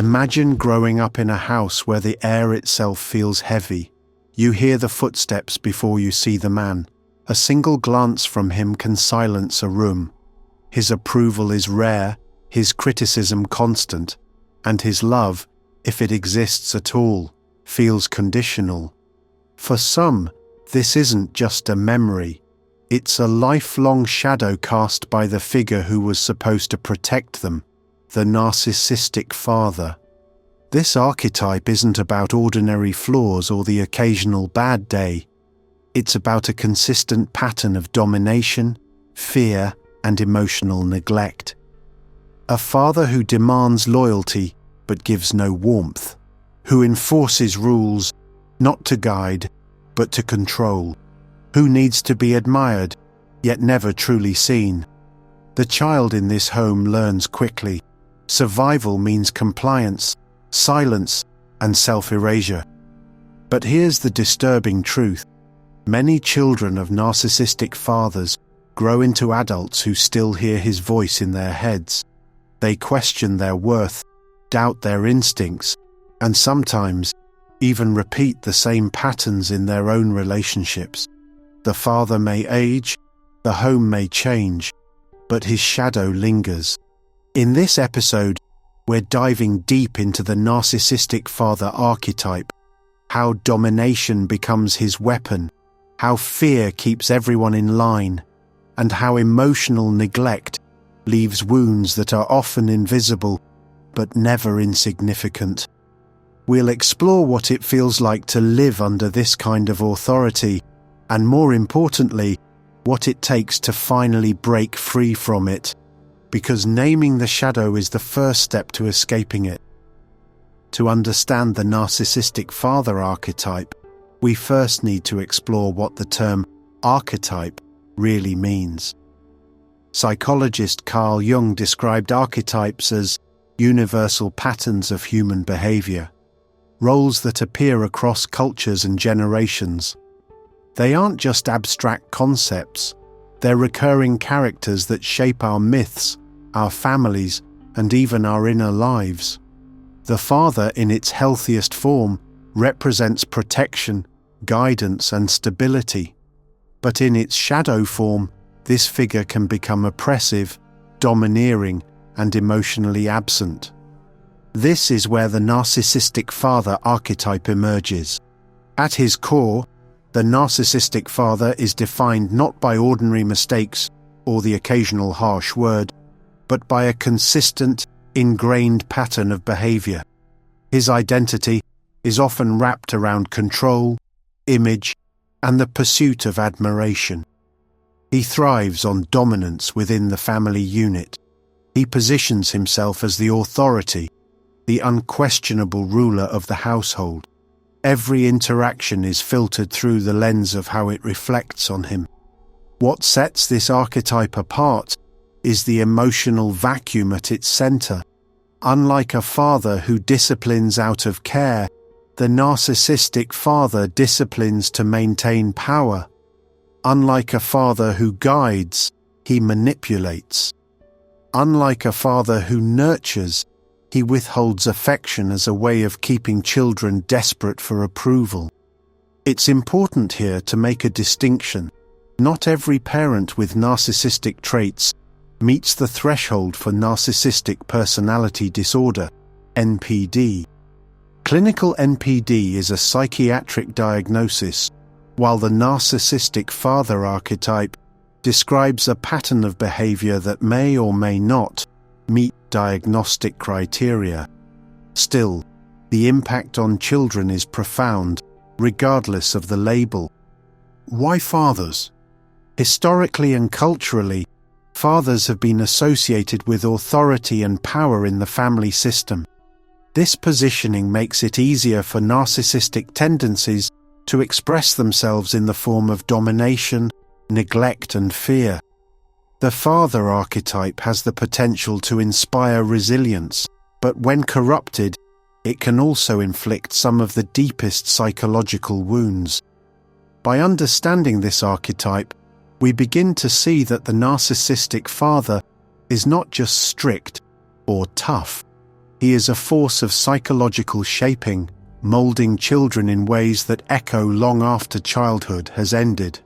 Imagine growing up in a house where the air itself feels heavy. You hear the footsteps before you see the man. A single glance from him can silence a room. His approval is rare, his criticism constant, and his love, if it exists at all, feels conditional. For some, this isn't just a memory. It's a lifelong shadow cast by the figure who was supposed to protect them, the narcissistic father. This archetype isn't about ordinary flaws or the occasional bad day. It's about a consistent pattern of domination, fear, and emotional neglect. A father who demands loyalty but gives no warmth, who enforces rules not to guide but to control, who needs to be admired yet never truly seen. The child in this home learns quickly. Survival means compliance, silence, and self-erasure. But here's the disturbing truth. Many children of narcissistic fathers grow into adults who still hear his voice in their heads. They question their worth, doubt their instincts, and sometimes even repeat the same patterns in their own relationships. The father may age, the home may change, but his shadow lingers. In this episode, we're diving deep into the narcissistic father archetype, how domination becomes his weapon, how fear keeps everyone in line, and how emotional neglect leaves wounds that are often invisible but never insignificant. We'll explore what it feels like to live under this kind of authority, and more importantly, what it takes to finally break free from it, because naming the shadow is the first step to escaping it. To understand the narcissistic father archetype, we first need to explore what the term archetype really means. Psychologist Carl Jung described archetypes as universal patterns of human behavior, roles that appear across cultures and generations. They aren't just abstract concepts, they're recurring characters that shape our myths, our families, and even our inner lives. The father, in its healthiest form, represents protection, guidance, and stability. But in its shadow form, this figure can become oppressive, domineering, and emotionally absent. This is where the narcissistic father archetype emerges. At his core, the narcissistic father is defined not by ordinary mistakes or the occasional harsh word, but by a consistent, ingrained pattern of behavior. His identity is often wrapped around control, image, and the pursuit of admiration. He thrives on dominance within the family unit. He positions himself as the authority, the unquestionable ruler of the household. Every interaction is filtered through the lens of how it reflects on him. What sets this archetype apart is the emotional vacuum at its center. Unlike a father who disciplines out of care, the narcissistic father disciplines to maintain power. Unlike a father who guides, he manipulates. Unlike a father who nurtures, he withholds affection as a way of keeping children desperate for approval. It's important here to make a distinction. Not every parent with narcissistic traits meets the threshold for narcissistic personality disorder, NPD. Clinical NPD is a psychiatric diagnosis, while the narcissistic father archetype describes a pattern of behavior that may or may not meet diagnostic criteria. Still, the impact on children is profound, regardless of the label. Why fathers? Historically and culturally, fathers have been associated with authority and power in the family system. This positioning makes it easier for narcissistic tendencies to express themselves in the form of domination, neglect, and fear. The father archetype has the potential to inspire resilience, but when corrupted, it can also inflict some of the deepest psychological wounds. By understanding this archetype, we begin to see that the narcissistic father is not just strict or tough. He is a force of psychological shaping, molding children in ways that echo long after childhood has ended.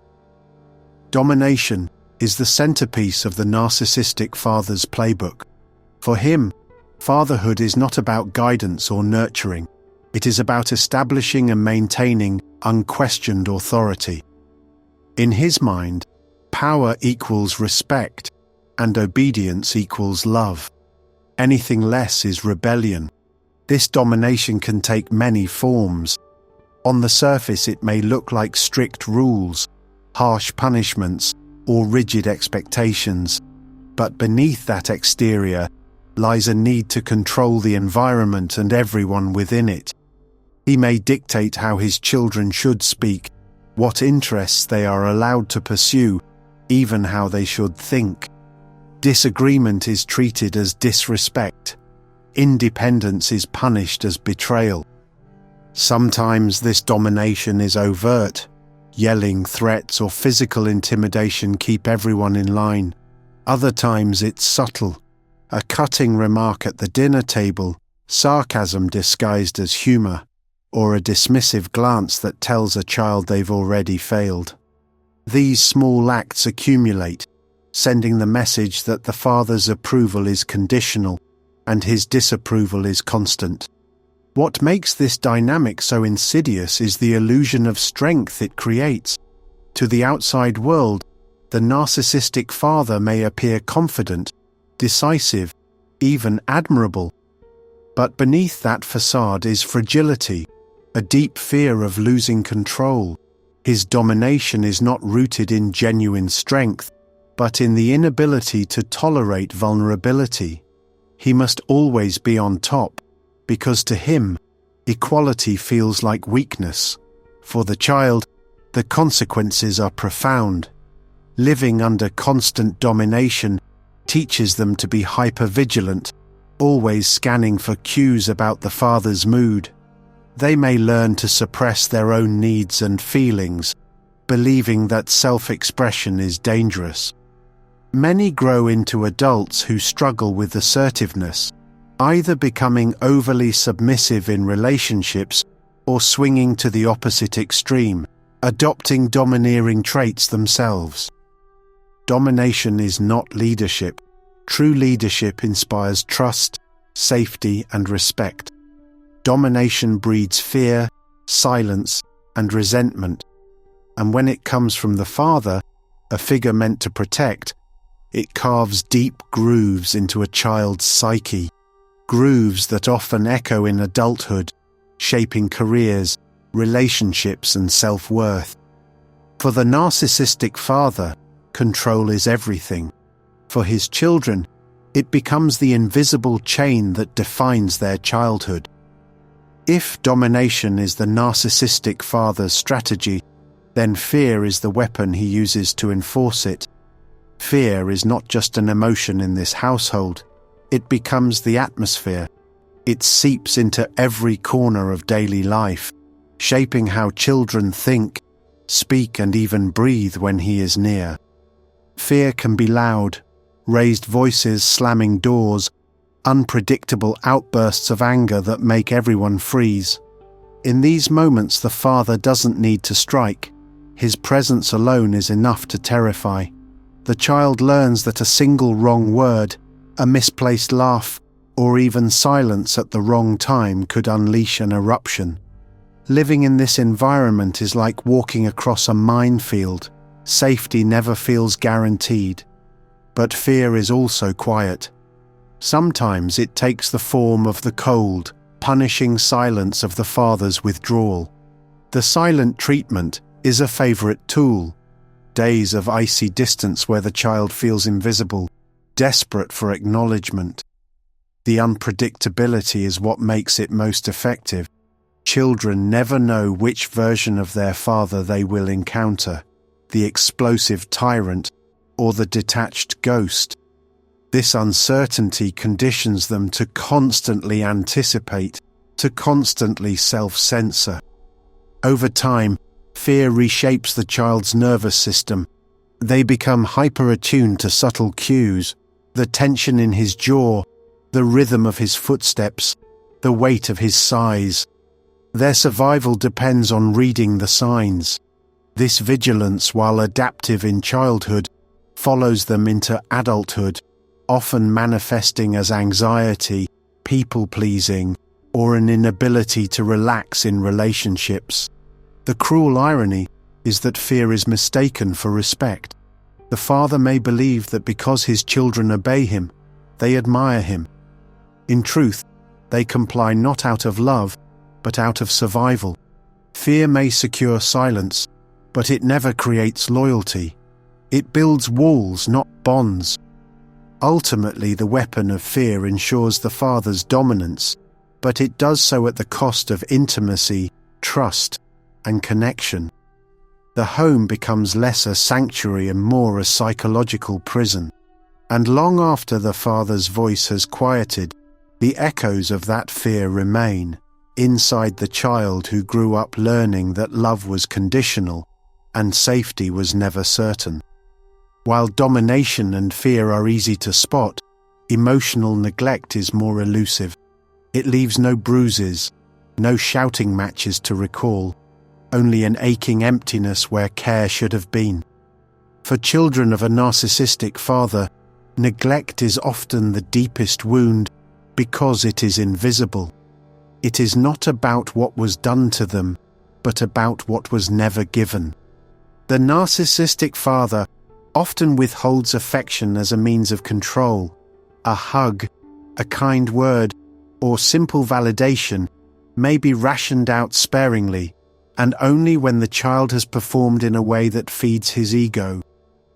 Domination is the centerpiece of the narcissistic father's playbook. For him, fatherhood is not about guidance or nurturing. It is about establishing and maintaining unquestioned authority. In his mind, power equals respect, and obedience equals love. Anything less is rebellion. This domination can take many forms. On the surface, it may look like strict rules, harsh punishments, or rigid expectations. But beneath that exterior lies a need to control the environment and everyone within it. He may dictate how his children should speak, what interests they are allowed to pursue, even how they should think. Disagreement is treated as disrespect. Independence is punished as betrayal. Sometimes this domination is overt. Yelling, threats, or physical intimidation keep everyone in line. Other times it's subtle. A cutting remark at the dinner table, sarcasm disguised as humor, or a dismissive glance that tells a child they've already failed. These small acts accumulate, sending the message that the father's approval is conditional and his disapproval is constant. What makes this dynamic so insidious is the illusion of strength it creates. To the outside world, the narcissistic father may appear confident, decisive, even admirable. But beneath that facade is fragility, a deep fear of losing control. His domination is not rooted in genuine strength, but in the inability to tolerate vulnerability. He must always be on top, because to him, equality feels like weakness. For the child, the consequences are profound. Living under constant domination teaches them to be hypervigilant, always scanning for cues about the father's mood. They may learn to suppress their own needs and feelings, believing that self-expression is dangerous. Many grow into adults who struggle with assertiveness, either becoming overly submissive in relationships or swinging to the opposite extreme, adopting domineering traits themselves. Domination is not leadership. True leadership inspires trust, safety, and respect. Domination breeds fear, silence, and resentment. And when it comes from the father, a figure meant to protect, it carves deep grooves into a child's psyche, grooves that often echo in adulthood, shaping careers, relationships, and self-worth. For the narcissistic father, control is everything. For his children, it becomes the invisible chain that defines their childhood. If domination is the narcissistic father's strategy, then fear is the weapon he uses to enforce it. Fear is not just an emotion in this household, it becomes the atmosphere. It seeps into every corner of daily life, shaping how children think, speak, and even breathe when he is near. Fear can be loud, raised voices slamming doors, unpredictable outbursts of anger that make everyone freeze. In these moments, the father doesn't need to strike. His presence alone is enough to terrify. The child learns that a single wrong word, a misplaced laugh, or even silence at the wrong time could unleash an eruption. Living in this environment is like walking across a minefield. Safety never feels guaranteed. But fear is also quiet. Sometimes it takes the form of the cold, punishing silence of the father's withdrawal. The silent treatment is a favorite tool. Days of icy distance where the child feels invisible, desperate for acknowledgement. The unpredictability is what makes it most effective. Children never know which version of their father they will encounter, the explosive tyrant or the detached ghost. This uncertainty conditions them to constantly anticipate, to constantly self-censor. Over time, fear reshapes the child's nervous system. They become hyper-attuned to subtle cues, the tension in his jaw, the rhythm of his footsteps, the weight of his sighs. Their survival depends on reading the signs. This vigilance, while adaptive in childhood, follows them into adulthood, often manifesting as anxiety, people-pleasing, or an inability to relax in relationships. The cruel irony is that fear is mistaken for respect. The father may believe that because his children obey him, they admire him. In truth, they comply not out of love, but out of survival. Fear may secure silence, but it never creates loyalty. It builds walls, not bonds. Ultimately, the weapon of fear ensures the father's dominance, but it does so at the cost of intimacy, trust, and connection. The home becomes less a sanctuary and more a psychological prison. And long after the father's voice has quieted, the echoes of that fear remain inside the child who grew up learning that love was conditional and safety was never certain. While domination and fear are easy to spot, emotional neglect is more elusive. It leaves no bruises, no shouting matches to recall, only an aching emptiness where care should have been. For children of a narcissistic father, neglect is often the deepest wound because it is invisible. It is not about what was done to them, but about what was never given. The narcissistic father often withholds affection as a means of control. A hug, a kind word, or simple validation may be rationed out sparingly, and only when the child has performed in a way that feeds his ego.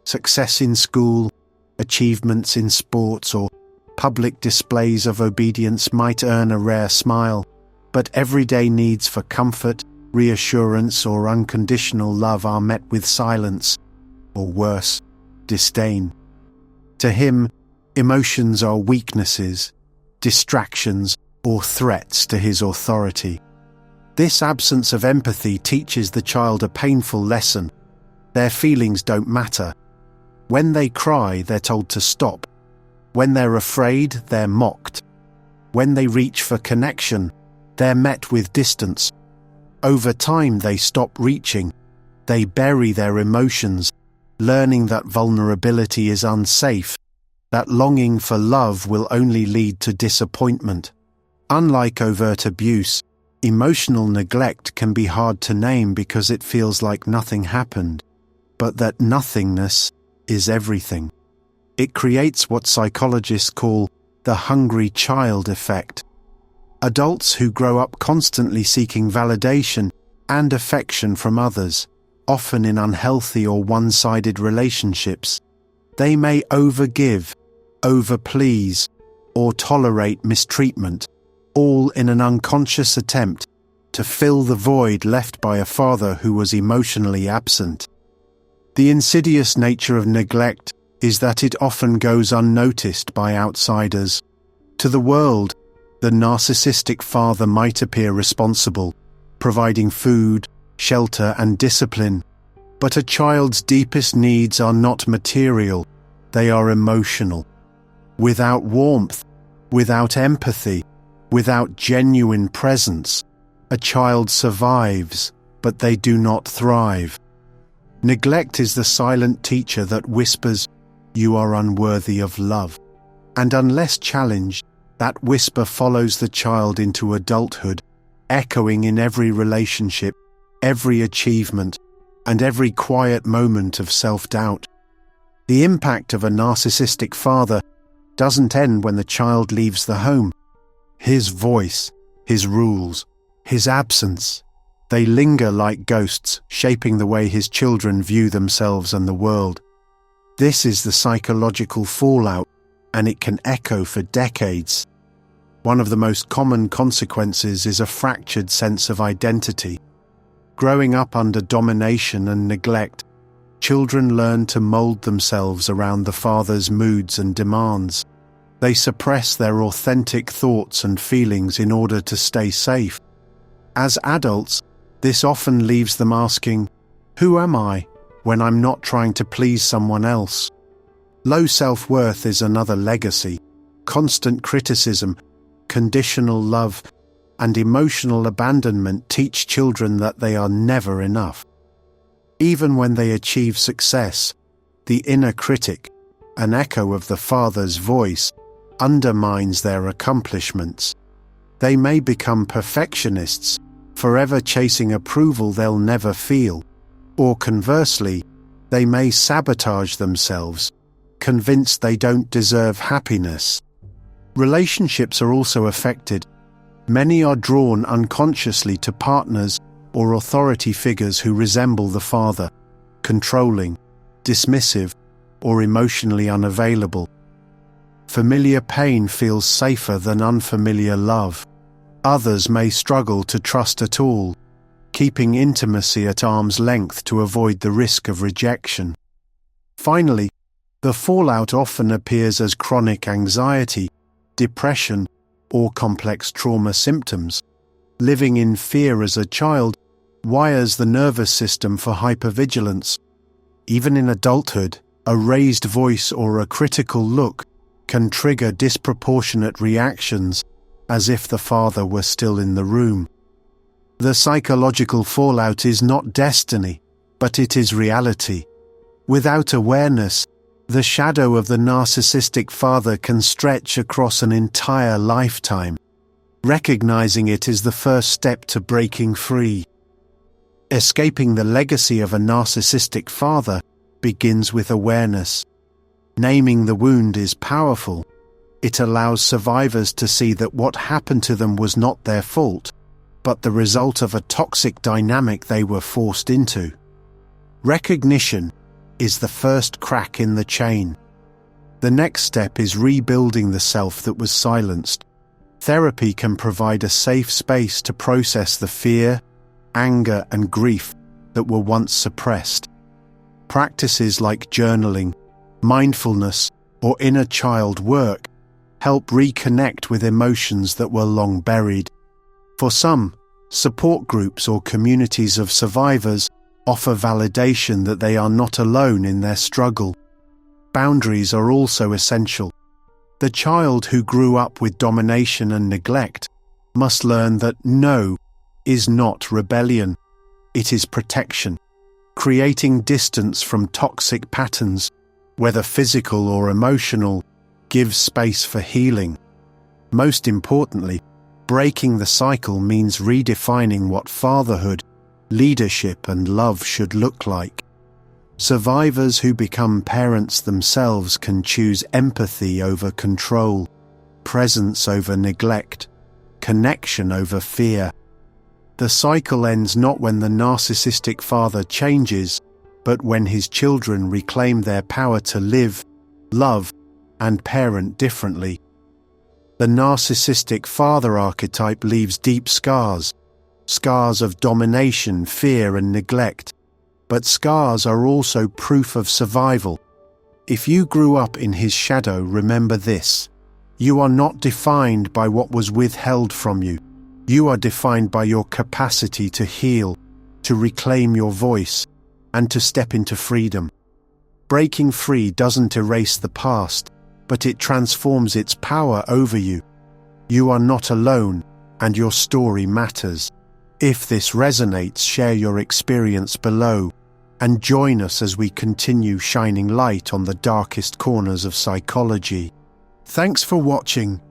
Success in school, achievements in sports, or public displays of obedience might earn a rare smile, but everyday needs for comfort, reassurance, or unconditional love are met with silence, or worse, disdain. To him, emotions are weaknesses, distractions, or threats to his authority. This absence of empathy teaches the child a painful lesson. Their feelings don't matter. When they cry, they're told to stop. When they're afraid, they're mocked. When they reach for connection, they're met with distance. Over time, they stop reaching. They bury their emotions, learning that vulnerability is unsafe, that longing for love will only lead to disappointment. Unlike overt abuse, emotional neglect can be hard to name because it feels like nothing happened, but that nothingness is everything. It creates what psychologists call the hungry child effect. Adults who grow up constantly seeking validation and affection from others, often in unhealthy or one-sided relationships, they may overgive, overplease, or tolerate mistreatment, all in an unconscious attempt to fill the void left by a father who was emotionally absent. The insidious nature of neglect is that it often goes unnoticed by outsiders. To the world, the narcissistic father might appear responsible, providing food, shelter, and discipline, but a child's deepest needs are not material, they are emotional. Without warmth, without empathy, without genuine presence, a child survives, but they do not thrive. Neglect is the silent teacher that whispers, "You are unworthy of love." And unless challenged, that whisper follows the child into adulthood, echoing in every relationship, every achievement, and every quiet moment of self-doubt. The impact of a narcissistic father doesn't end when the child leaves the home. His voice, his rules, his absence, they linger like ghosts, shaping the way his children view themselves and the world. This is the psychological fallout, and it can echo for decades. One of the most common consequences is a fractured sense of identity. Growing up under domination and neglect, children learn to mold themselves around the father's moods and demands. They suppress their authentic thoughts and feelings in order to stay safe. As adults, this often leaves them asking, "Who am I?" when I'm not trying to please someone else. Low self-worth is another legacy. constant criticism, conditional love, and emotional abandonment teach children that they are never enough. Even when they achieve success, the inner critic, an echo of the father's voice, undermines their accomplishments. They may become perfectionists, forever chasing approval they'll never feel, or conversely, they may sabotage themselves, convinced they don't deserve happiness. Relationships are also affected. Many are drawn unconsciously to partners or authority figures who resemble the father, controlling, dismissive, or emotionally unavailable. Familiar pain feels safer than unfamiliar love. Others may struggle to trust at all, keeping intimacy at arm's length to avoid the risk of rejection. Finally, the fallout often appears as chronic anxiety, depression, or complex trauma symptoms. Living in fear as a child wires the nervous system for hypervigilance. Even in adulthood, a raised voice or a critical look can trigger disproportionate reactions, as if the father were still in the room. The psychological fallout is not destiny, but it is reality. Without awareness, the shadow of the narcissistic father can stretch across an entire lifetime. Recognizing it is the first step to breaking free. Escaping the legacy of a narcissistic father begins with awareness. Naming the wound is powerful. It allows survivors to see that what happened to them was not their fault, but the result of a toxic dynamic they were forced into. Recognition is the first crack in the chain. The next step is rebuilding the self that was silenced. Therapy can provide a safe space to process the fear, anger, and grief that were once suppressed. Practices like journaling, mindfulness, or inner child work help reconnect with emotions that were long buried. For some, support groups or communities of survivors offer validation that they are not alone in their struggle. Boundaries are also essential. The child who grew up with domination and neglect must learn that no is not rebellion, it is protection. Creating distance from toxic patterns, whether physical or emotional, gives space for healing. Most importantly, breaking the cycle means redefining what fatherhood, leadership, and love should look like. Survivors who become parents themselves can choose empathy over control, presence over neglect, connection over fear. The cycle ends not when the narcissistic father changes, but when his children reclaim their power to live, love, and parent differently. The narcissistic father archetype leaves deep scars of domination, fear, and neglect. But scars are also proof of survival. If you grew up in his shadow, remember this: you are not defined by what was withheld from you. You are defined by your capacity to heal, to reclaim your voice, and to step into freedom. Breaking free doesn't erase the past, but it transforms its power over you. You are not alone, and your story matters. If this resonates, share your experience below, and join us as we continue shining light on the darkest corners of psychology. Thanks for watching.